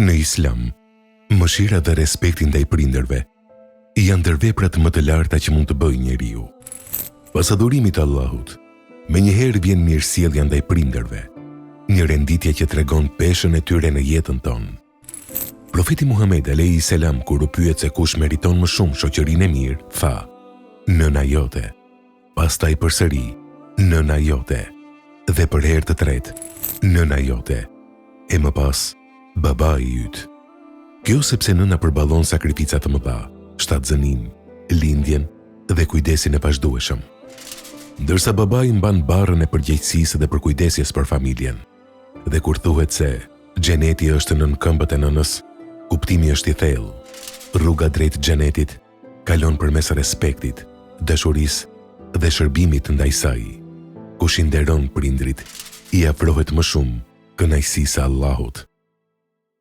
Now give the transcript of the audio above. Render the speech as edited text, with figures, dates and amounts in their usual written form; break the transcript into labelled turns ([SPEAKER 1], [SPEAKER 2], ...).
[SPEAKER 1] Në Islam, mëshira dhe respekti ndaj prindërve janë ndër veprat më të larta që mund të bëjë njeriu. Pas adhurimit të Allahut, menjëherë vjen mirësjellja ndaj prindërve, një renditje që tregon peshën e tyre në jetën tonë. Profeti Muhammed alayhi salam kur u pyet se kush meriton më shumë shoqërinë e mirë, tha: nëna jote. Pastaj përsëri: nëna jote. Dhe për herë të tretë: nëna jote. E më pas: babai yt. Kjo sepse nëna përballon sakrifica të mëdha, shtatzënin, lindjen dhe kujdesin e vazhdueshëm. Ndërsa babai mban barrën e përgjegjësisë dhe përkujdesjes për familjen. Dhe kur thuhet se xheneti është nën këmbët e nënës, kuptimi është i thellë. Rruga drejt xhenetit kalon përmes respektit, dashurisë dhe shërbimit ndaj saj. Kush i nderon prindrit, i afrohet më shumë kënaqësisë së Allahut.